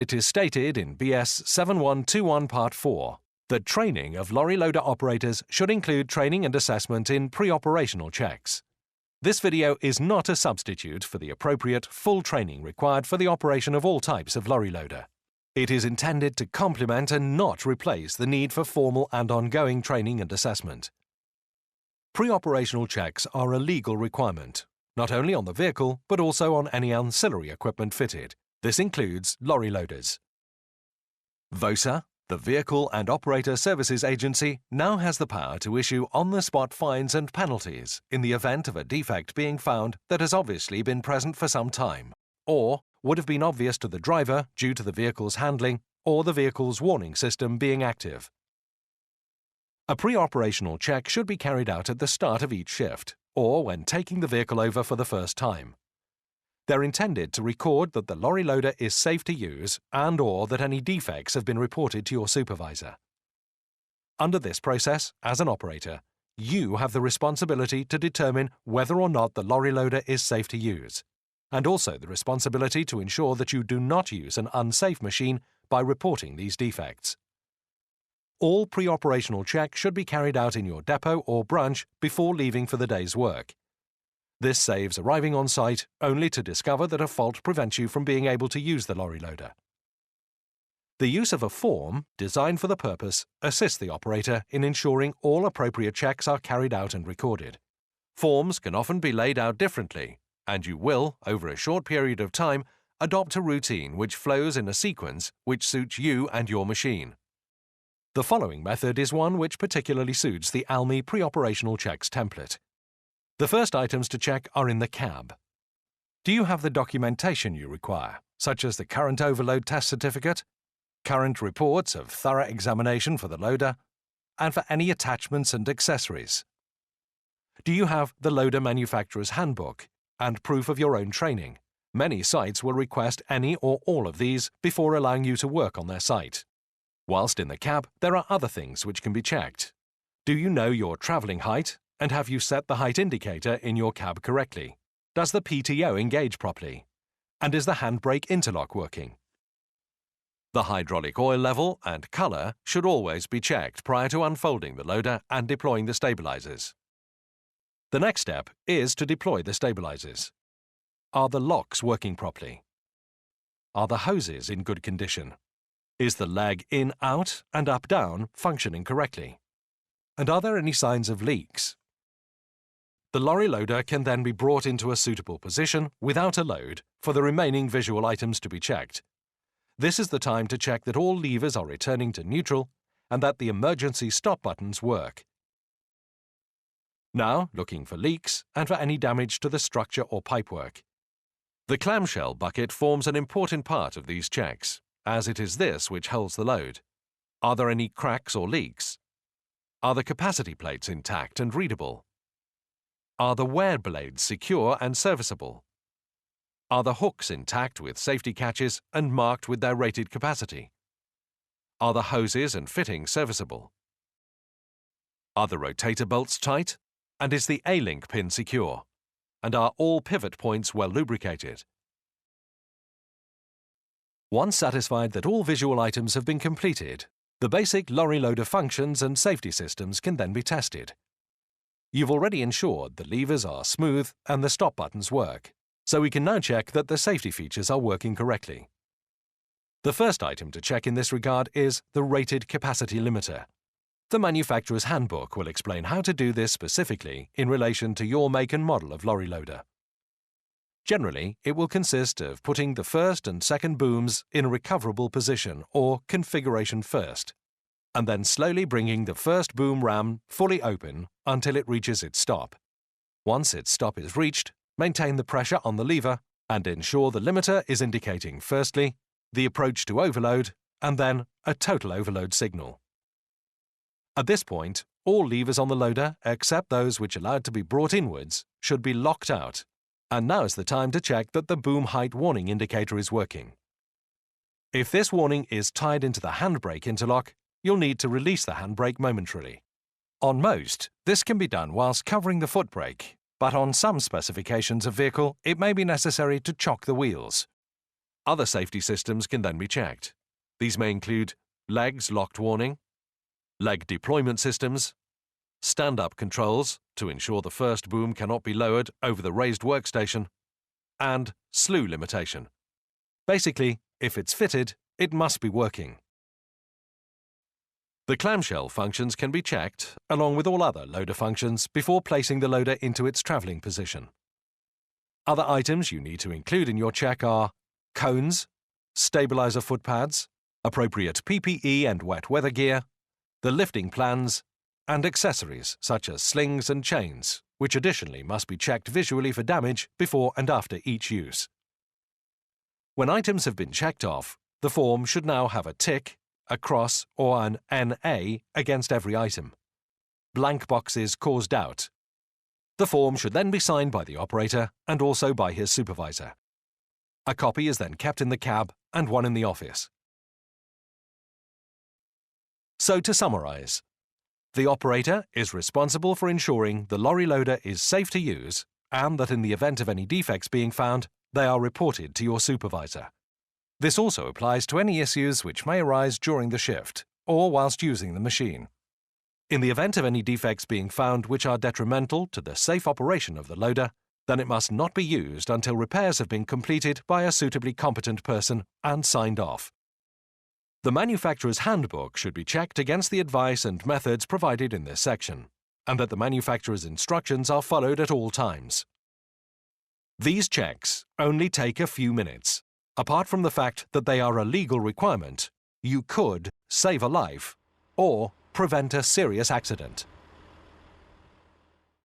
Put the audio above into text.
It is stated in BS 7121 Part 4 that training of lorry loader operators should include training and assessment in pre-operational checks. This video is not a substitute for the appropriate full training required for the operation of all types of lorry loader. It is intended to complement and not replace the need for formal and ongoing training and assessment. Pre-operational checks are a legal requirement, not only on the vehicle but also on any ancillary equipment fitted. This includes lorry loaders. VOSA, the Vehicle and Operator Services Agency, now has the power to issue on-the-spot fines and penalties in the event of a defect being found that has obviously been present for some time, or would have been obvious to the driver due to the vehicle's handling or the vehicle's warning system being active. A pre-operational check should be carried out at the start of each shift, or when taking the vehicle over for the first time. They're intended to record that the lorry loader is safe to use and/or that any defects have been reported to your supervisor. Under this process, as an operator, you have the responsibility to determine whether or not the lorry loader is safe to use, and also the responsibility to ensure that you do not use an unsafe machine by reporting these defects. All pre-operational checks should be carried out in your depot or branch before leaving for the day's work. This saves arriving on site only to discover that a fault prevents you from being able to use the lorry loader. The use of a form designed for the purpose assists the operator in ensuring all appropriate checks are carried out and recorded. Forms can often be laid out differently, and you will, over a short period of time, adopt a routine which flows in a sequence which suits you and your machine. The following method is one which particularly suits the ALLMI pre-operational checks template. The first items to check are in the cab. Do you have the documentation you require, such as the current overload test certificate, current reports of thorough examination for the loader, and for any attachments and accessories? Do you have the loader manufacturer's handbook and proof of your own training? Many sites will request any or all of these before allowing you to work on their site. Whilst in the cab, there are other things which can be checked. Do you know your travelling height? And have you set the height indicator in your cab correctly? Does the PTO engage properly? And is the handbrake interlock working? The hydraulic oil level and colour should always be checked prior to unfolding the loader and deploying the stabilizers. The next step is to deploy the stabilizers. Are the locks working properly? Are the hoses in good condition? Is the leg in-out and up-down functioning correctly? And are there any signs of leaks? The lorry loader can then be brought into a suitable position without a load for the remaining visual items to be checked. This is the time to check that all levers are returning to neutral and that the emergency stop buttons work. Now, looking for leaks and for any damage to the structure or pipework. The clamshell bucket forms an important part of these checks, as it is this which holds the load. Are there any cracks or leaks? Are the capacity plates intact and readable? Are the wear blades secure and serviceable? Are the hooks intact with safety catches and marked with their rated capacity? Are the hoses and fittings serviceable? Are the rotator bolts tight? And is the A-link pin secure? And are all pivot points well lubricated? Once satisfied that all visual items have been completed, the basic lorry loader functions and safety systems can then be tested. You've already ensured the levers are smooth and the stop buttons work, so we can now check that the safety features are working correctly. The first item to check in this regard is the rated capacity limiter. The manufacturer's handbook will explain how to do this specifically in relation to your make and model of lorry loader. Generally, it will consist of putting the first and second booms in a recoverable position or configuration first, and then slowly bringing the first boom ram fully open until it reaches its stop. Once its stop is reached, maintain the pressure on the lever and ensure the limiter is indicating firstly the approach to overload and then a total overload signal. At this point, all levers on the loader, except those which are allowed to be brought inwards, should be locked out, and now is the time to check that the boom height warning indicator is working. If this warning is tied into the handbrake interlock, you'll need to release the handbrake momentarily. On most, this can be done whilst covering the foot brake, but on some specifications of vehicle, it may be necessary to chock the wheels. Other safety systems can then be checked. These may include legs locked warning, leg deployment systems, stand-up controls to ensure the first boom cannot be lowered over the raised workstation, and slew limitation. Basically, if it's fitted, it must be working. The clamshell functions can be checked, along with all other loader functions, before placing the loader into its travelling position. Other items you need to include in your check are cones, stabiliser footpads, appropriate PPE and wet weather gear, the lifting plans, and accessories such as slings and chains, which additionally must be checked visually for damage before and after each use. When items have been checked off, the form should now have a tick, a cross or an NA against every item. Blank boxes cause doubt. The form should then be signed by the operator and also by his supervisor. A copy is then kept in the cab and one in the office. So to summarise, the operator is responsible for ensuring the lorry loader is safe to use and that in the event of any defects being found, they are reported to your supervisor. This also applies to any issues which may arise during the shift or whilst using the machine. In the event of any defects being found which are detrimental to the safe operation of the loader, then it must not be used until repairs have been completed by a suitably competent person and signed off. The manufacturer's handbook should be checked against the advice and methods provided in this section, and that the manufacturer's instructions are followed at all times. These checks only take a few minutes. Apart from the fact that they are a legal requirement, you could save a life or prevent a serious accident.